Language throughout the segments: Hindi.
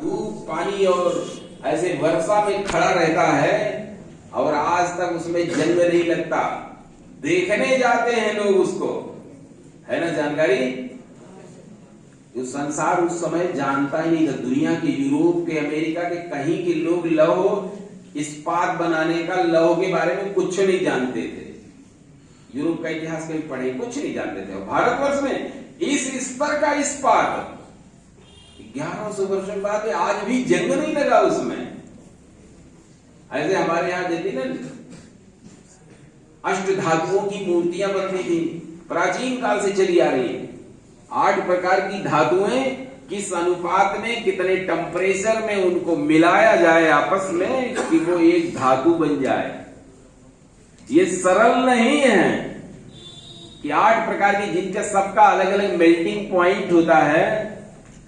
धूप पानी और ऐसे वर्षा में खड़ा रहता है और आज तक उसमें जंग नहीं लगता। देखने जाते हैं लोग उसको, है ना जानकारी। जो संसार उस समय जानता ही नहीं था। दुनिया के, यूरोप के, अमेरिका के कहीं के लोग लौह इस्पात बनाने का, लौह के बारे में कुछ नहीं जानते थे। यूरोप का इतिहास कभी पढ़े, कुछ नहीं जानते थे। और भारतवर्ष में इस स्तर का इस्पात 1100 वर्षों बाद आज भी जंग नहीं लगा उसमें। ऐसे हमारे यहां देती ना अष्ट धातुओं की मूर्तियां बनती थी, प्राचीन काल से चली आ रही है। 8 प्रकार की धातुएं किस अनुपात में, कितने टेम्परेचर में उनको मिलाया जाए आपस में कि वो एक धातु बन जाए। ये सरल नहीं है कि 8 प्रकार की, जिनका सबका अलग अलग मेल्टिंग पॉइंट होता है।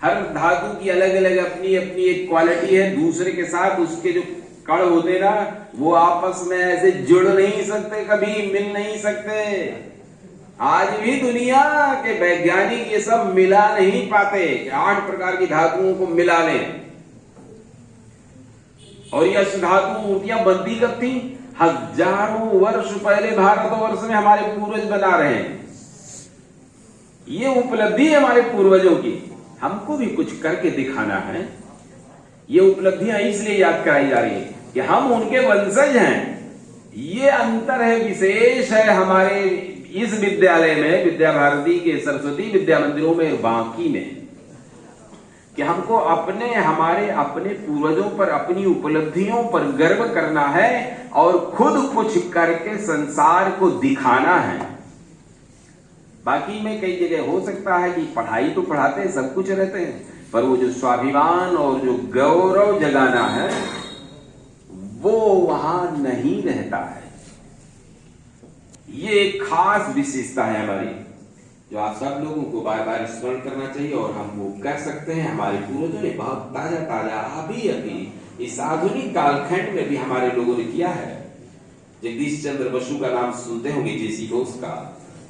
हर धातु की अलग अलग अपनी अपनी एक क्वालिटी है। दूसरे के साथ उसके जो कण होते ना, वो आपस में ऐसे जुड़ नहीं सकते, कभी मिल नहीं सकते। आज भी दुनिया के वैज्ञानिक ये सब मिला नहीं पाते कि 8 प्रकार की धातुओं को मिला लें। और ये अष्टधातु मूर्तियां बनती कब थी? हजारों वर्ष पहले भारतवर्ष में हमारे पूर्वज बना रहे हैं। ये उपलब्धि है हमारे पूर्वजों की, हमको भी कुछ करके दिखाना है। ये उपलब्धियां इसलिए याद कराई जा रही है कि हम उनके वंशज हैं। ये अंतर है, विशेष है हमारे इस विद्यालय में, विद्या भारती के सरस्वती विद्या मंदिरों में, बाकी में, कि हमको हमारे अपने पूर्वजों पर, अपनी उपलब्धियों पर गर्व करना है और खुद कुछ करके संसार को दिखाना है। बाकी में कई जगह हो सकता है कि पढ़ाई तो पढ़ाते हैं, सब कुछ रहते हैं, पर वो जो स्वाभिमान और जो गौरव जगाना है वो वहां नहीं रहता है। ये एक खास विशेषता है हमारी, जो आप सब लोगों को बार बार स्मरण करना चाहिए। और हम वो कर सकते हैं। हमारे पूर्वजों ने बहुत ताजा ताजा अभी इस आधुनिक कालखंड में भी हमारे लोगों ने किया है। जगदीश चंद्र बसु का नाम सुनते होंगे, जेसी बोस का।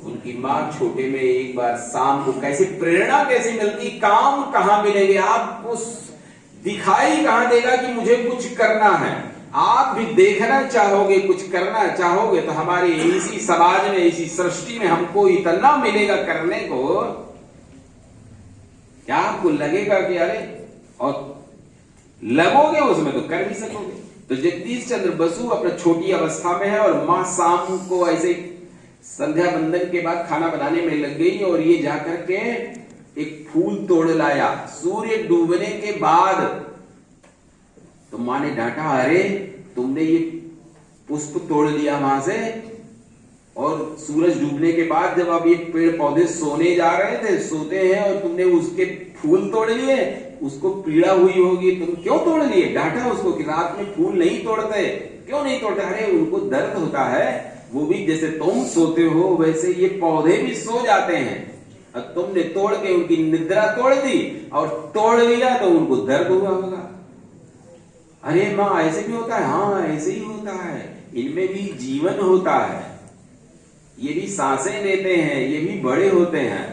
उनकी माँ छोटे में एक बार शाम को कैसे प्रेरणा कैसे मिलती, काम कहां मिलेंगे, आपको दिखाई कहां देगा कि मुझे कुछ करना है। आप भी देखना चाहोगे, कुछ करना चाहोगे, तो हमारे इसी समाज में, इसी सृष्टि में हमको इतना मिलेगा करने को, क्या आपको लगेगा कि अरे, और लगोगे उसमें तो कर भी सकोगे। तो जगदीश चंद्र बसु अपना छोटी अवस्था में है और मां शाम को ऐसे संध्या बंदन के बाद खाना बनाने में लग गई और ये जाकर के एक फूल तोड़ लाया सूर्य डूबने के बाद। तो मां ने डांटा, अरे तुमने ये पुष्प तोड़ लिया वहां से, और सूरज डूबने के बाद जब अब ये पेड़ पौधे सोने जा रहे थे, सोते हैं, और तुमने उसके फूल तोड़ लिए, उसको पीड़ा हुई होगी, तुम क्यों तोड़ लिए? डांटा उसको कि रात में फूल नहीं तोड़ते। क्यों नहीं तोड़ते? अरे उनको दर्द होता है, वो भी जैसे तुम सोते हो वैसे ये पौधे भी सो जाते हैं, और तुमने तोड़ के उनकी निद्रा तोड़ दी और तोड़ लिया तो उनको दर्द हुआ होगा। अरे माँ ऐसे भी होता है? हाँ ऐसे ही होता है, इनमें भी जीवन होता है, ये भी सांसें लेते हैं, ये भी बड़े होते हैं।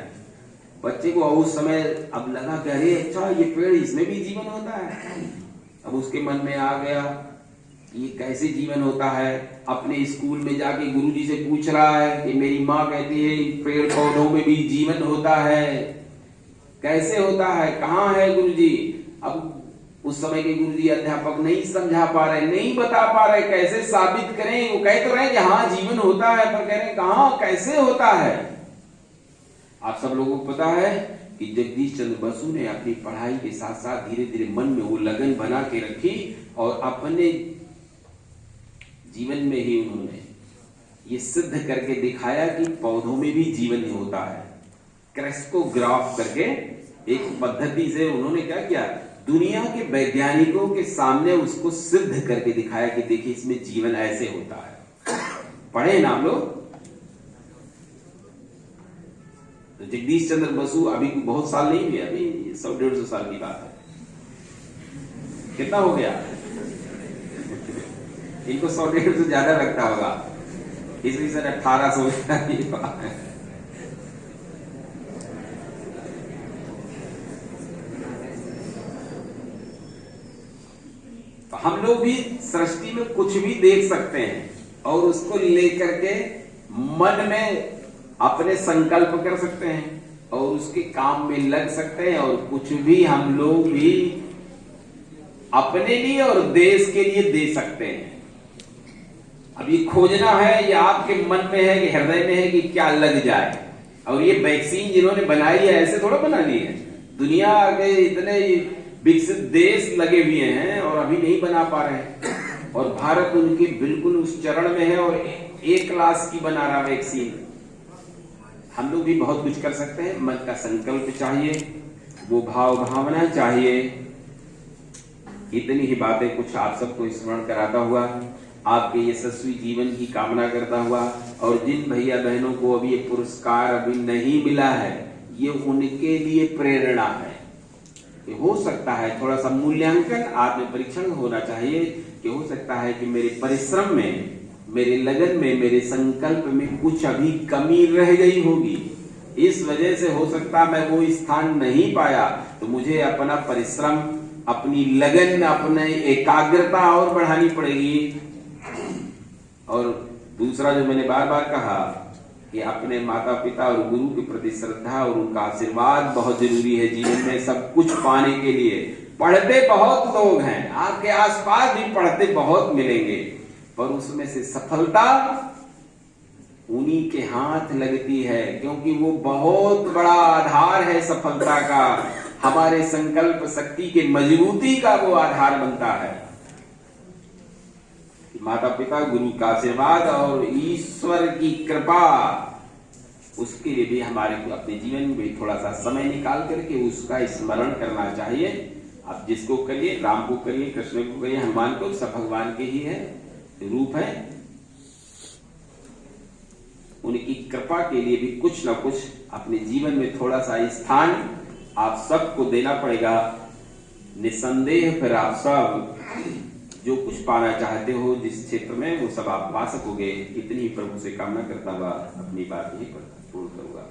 बच्चे को उस समय अब लगा कि अरे अच्छा ये पेड़, इसमें भी जीवन होता है। अब उसके मन में आ गया ये कैसे जीवन होता है। अपने स्कूल में जाके गुरुजी से पूछ रहा है कि मेरी माँ कहती है पेड़ पौधों में भी जीवन होता है, कैसे होता है, कहाँ है गुरुजी? अब उस समय के गुरुजी अध्यापक नहीं समझा पा रहे, नहीं बता पा रहे, कैसे साबित करें। वो कह तो रहे कि हाँ जीवन होता है, पर कह रहे कहाँ, कैसे होता है। आप सब लोगों को पता है कि जगदीश चंद्र बसु ने अपनी पढ़ाई के साथ साथ धीरे धीरे मन में वो लगन बना के रखी और अपने जीवन में ही उन्होंने ये सिद्ध करके दिखाया कि पौधों में भी जीवन होता है। क्रेस्कोग्राफ करके एक पद्धति से उन्होंने क्या किया, दुनिया के वैज्ञानिकों के सामने उसको सिद्ध करके दिखाया कि देखिए इसमें जीवन ऐसे होता है। पढ़े ना आप लोग? तो जगदीश चंद्र बसु अभी बहुत साल नहीं हुए, अभी 100-150 साल की बात है। कितना हो गया? इनको 100-150 ज्यादा लगता होगा, इसलिए सन 1800 की बात है। तो हम लोग भी सृष्टि में कुछ भी देख सकते हैं और उसको लेकर के मन में अपने संकल्प कर सकते हैं और उसके काम में लग सकते हैं और कुछ भी हम लोग भी अपने लिए और देश के लिए दे सकते हैं। अब ये खोजना है, ये आपके मन में है कि हृदय में है कि क्या लग जाए। और ये वैक्सीन जिन्होंने बनाई है ऐसे थोड़ा बनानी है, दुनिया के इतने विकसित देश लगे हुए हैं और अभी नहीं बना पा रहे हैं और भारत उनके बिल्कुल उस चरण में है और एक क्लास की बना रहा वैक्सीन। हम लोग भी बहुत कुछ कर सकते हैं, मन का संकल्प चाहिए, वो भाव भावना चाहिए। इतनी ही बातें कुछ आप सबको स्मरण कराता हुआ, आपके यशस्वी जीवन की कामना करता हुआ, और जिन भैया बहनों को अभी ये पुरस्कार अभी नहीं मिला है, ये उनके लिए प्रेरणा है कि हो सकता है थोड़ा सा मूल्यांकन आत्म परीक्षण होना चाहिए कि हो सकता है कि मेरे परिश्रम में, मेरे लगन में, मेरे संकल्प में कुछ अभी कमी रह गई होगी। इस वजह से हो सकता मैं वो स्थान नहीं पाया, तो मुझे अपना परिश्रम, अपनी लगन, अपनी एकाग्रता और बढ़ानी पड़ेगी। और दूसरा जो मैंने बार बार कहा कि अपने माता पिता और गुरु के प्रति श्रद्धा और उनका आशीर्वाद बहुत जरूरी है जीवन में सब कुछ पाने के लिए। पढ़ते बहुत लोग हैं, आपके आसपास भी पढ़ते बहुत मिलेंगे, पर उसमें से सफलता उन्हीं के हाथ लगती है, क्योंकि वो बहुत बड़ा आधार है सफलता का। हमारे संकल्प शक्ति के मजबूती का वो आधार बनता है। माता पिता, गुरु का आशीर्वाद और ईश्वर की कृपा, उसके लिए भी हमारे को अपने जीवन में भी थोड़ा सा समय निकाल करके उसका स्मरण करना चाहिए। आप जिसको करिए, राम को करिए, कृष्ण को करिए, हनुमान को, सब भगवान के ही है, रूप है। उनकी कृपा के लिए भी कुछ ना कुछ अपने जीवन में थोड़ा सा स्थान आप सबको देना पड़ेगा। निसंदेह फिर आप सब जो कुछ पाना चाहते हो जिस क्षेत्र में, वो सब आप पा सकोगे। इतनी प्रभु से कामना करता हुआ अपनी बात यही पूर्ण करूंगा।